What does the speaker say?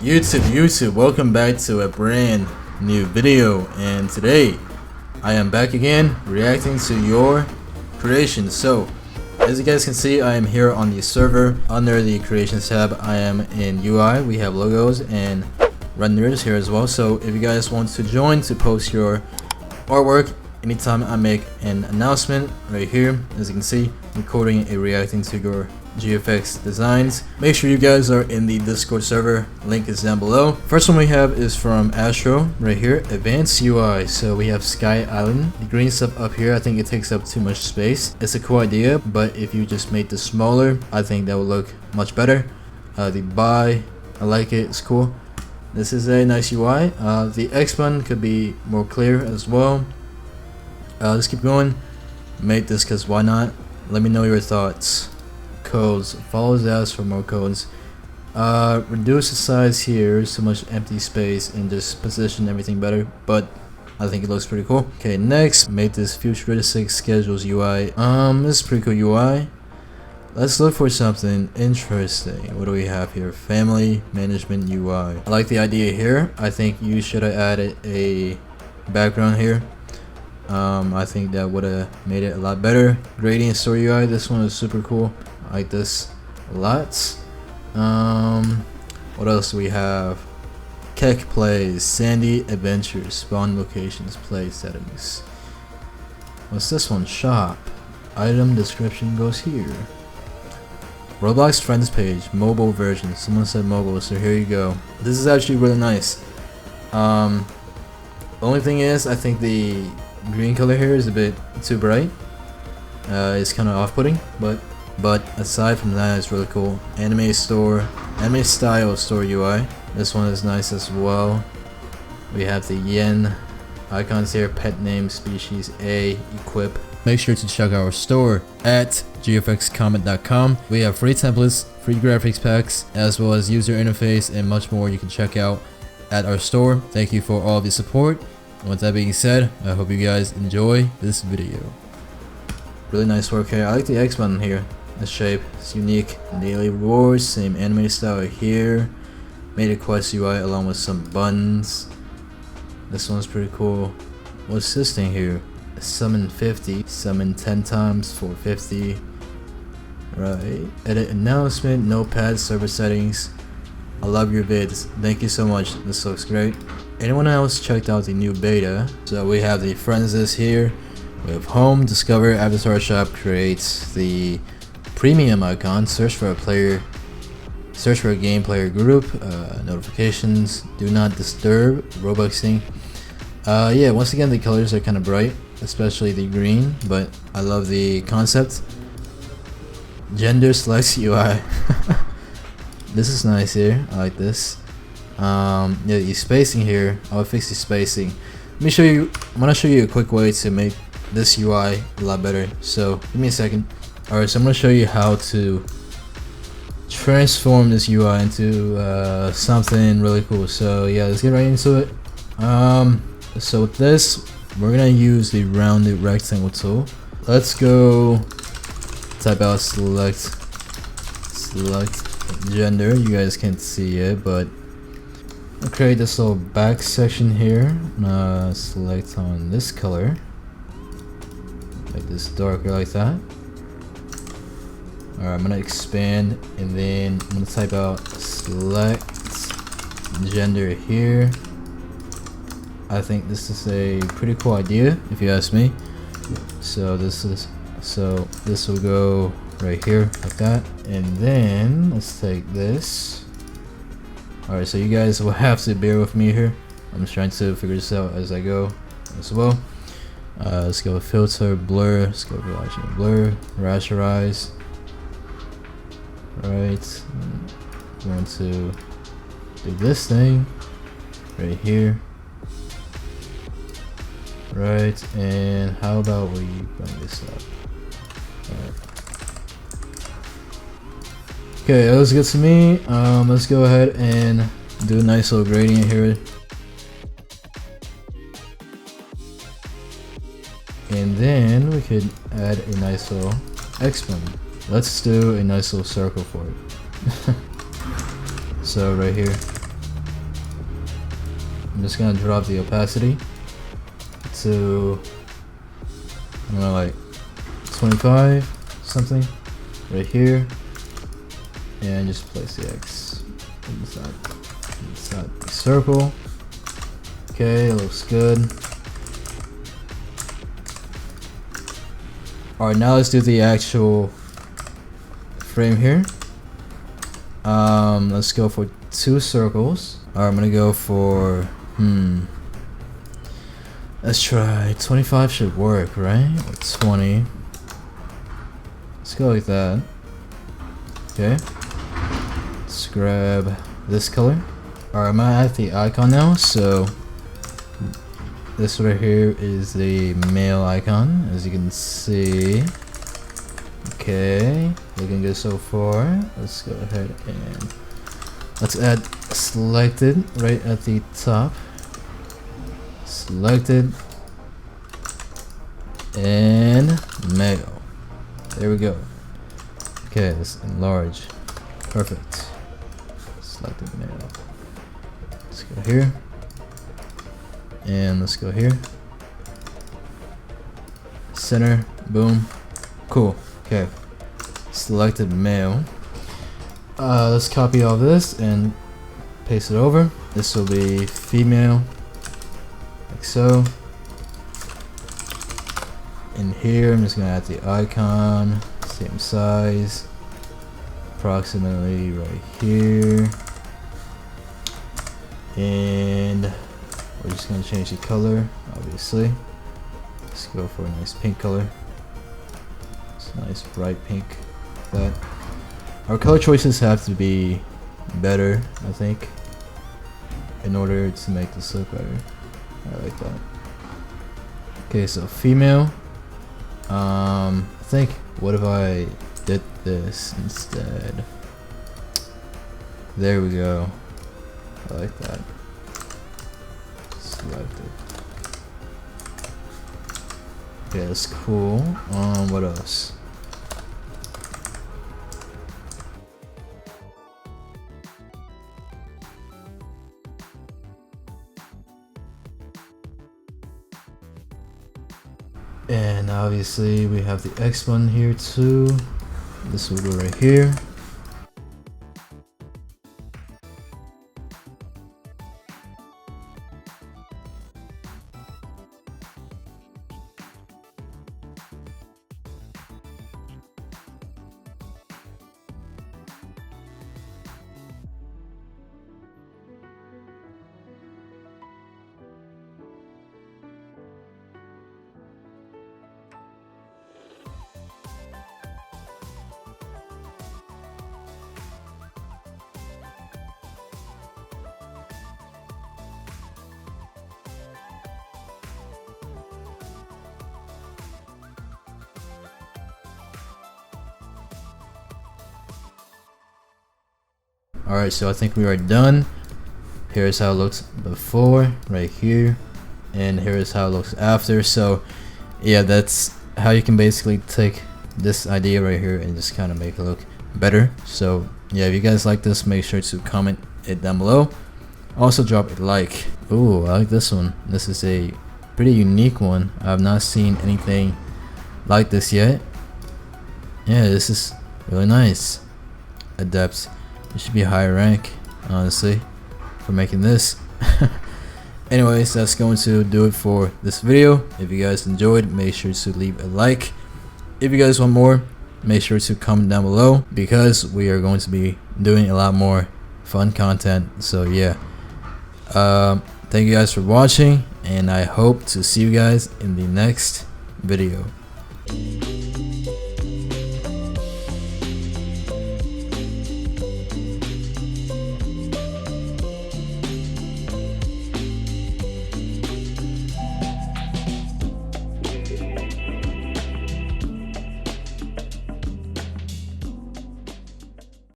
YouTube, welcome back to a brand new video, and today I am back again reacting to your creations. So as you guys can see, I am here on the server. Under the creations tab, I am in UI. We have logos and renders here as well. So if you guys want to join to post your artwork anytime I make an announcement, right here, as you can see, recording a reacting to your GFX designs. Make sure you guys are in the Discord server, link is down below. First one we have is from Astro, right here, advanced UI. So we have Sky Island. The green stuff up here, I think it takes up too much space. It's a cool idea, but if you just made this smaller, I think that would look much better. The buy, I like it, it's cool. This is a nice UI. The X button could be more clear as well. Let's keep going. Made this because why not? Let me know your thoughts. Codes, follow us for more codes. Reduce the size here, so much empty space, and just position everything better, but I think it looks pretty cool. Okay, next, make this futuristic schedules UI. This is pretty cool UI. Let's look for something interesting. What do we have here? Family management UI. I like the idea here. I think you should have added a background here. I think that would have made it a lot better. Gradient story UI, this one is super cool. I like this a lot. What else do we have? Keck plays, Sandy adventures, spawn locations, play settings. What's this one? Shop. Item description goes here. Roblox friends page, mobile version. Someone said mobile, so here you go. This is actually really nice. The only thing is, I think the green color here is a bit too bright. It's kind of off-putting, but aside from that, it's really cool. Anime store, anime style store UI. This one is nice as well. We have the yen icons here, pet name, species, A, equip. Make sure to check our store at gfxcomment.com. We have free templates, free graphics packs, as well as user interface and much more you can check out at our store. Thank you for all of your support. And with that being said, I hope you guys enjoy this video. Really nice work here. I like the X button here. The shape is unique. Daily rewards, same anime style here. Made a quest UI along with some buttons. This one's pretty cool. What's this thing here? Summon 50, summon 10 times for 50. Right. Edit announcement, notepad, server settings. I love your vids. Thank you so much. This looks great. Anyone else checked out the new beta? So we have the friends list here. We have home, discover, avatar shop, creates the premium icon, search for a player, search for a game player group, notifications, do not disturb, Robuxing. Yeah, once again the colors are kind of bright, especially the green, but I love the concept. Gender select UI. This is nice here. I like this. Yeah, the spacing here, I'll fix the spacing. Let me show you, I'm gonna show you a quick way to make this UI a lot better, so give me a second. Alright, so I'm gonna show you how to transform this UI into something really cool. So yeah, let's get right into it. So with this, we're gonna use the rounded rectangle tool. Let's go type out select gender. You guys can't see it, but I'll create this little back section here. Select on this color, make this darker like that. Alright, I'm gonna expand and then I'm gonna type out select gender here. I think this is a pretty cool idea if you ask me. So this will go right here like that, and then let's take this. Alright, so you guys will have to bear with me here. I'm just trying to figure this out as I go as well. Let's go filter, blur, let's go blur, rasterize. Right, I'm going to do this thing right here. Right, and how about we bring this up? Alright. Okay, that looks good to me. Let's go ahead and do a nice little gradient here. And then we could add a nice little X button. Let's do a nice little circle for it. So right here, I'm just gonna drop the opacity to, I don't know, like 25 something right here, and just place the X inside the circle. Okay, it looks good. Alright, now let's do the actual frame here. Let's go for 2 circles. Alright, I'm gonna go for let's try 25 should work, right? Or 20. Let's go like that. Okay. Let's grab this color. Alright, I'm gonna add the icon now. So this right here is the male icon, as you can see. Okay, looking good so far. Let's go ahead and let's add selected right at the top. Selected and male. There we go. Okay, let's enlarge. Perfect. Selected male. Let's go here. And let's go here. Center. Boom. Cool. Okay. Selected male. Let's copy all this and paste it over. This will be female. Like so. In here, I'm just gonna add the icon. Same size. Approximately right here. And we're just gonna change the color, obviously. Let's go for a nice pink color. It's a nice bright pink. That our color choices have to be better, I think, in order to make this look better. I like that. Okay, so female. I think, what if I did this instead? There we go. I like that. Selected. Okay, that's cool. What else? And obviously we have the X one here too. This will go right here. Alright, so I think we are done. Here's how it looks before, right here, and here's how it looks after. So yeah, that's how you can basically take this idea right here and just kind of make it look better. So yeah, if you guys like this, make sure to comment it down below. Also drop a like. Ooh, I like this one. This is a pretty unique one. I've not seen anything like this yet. Yeah, this is really nice. Adept. It should be a higher rank, honestly, for making this. Anyways, that's going to do it for this video. If you guys enjoyed, make sure to leave a like. If you guys want more, make sure to comment down below, because we are going to be doing a lot more fun content. So yeah, thank you guys for watching, and I hope to see you guys in the next video.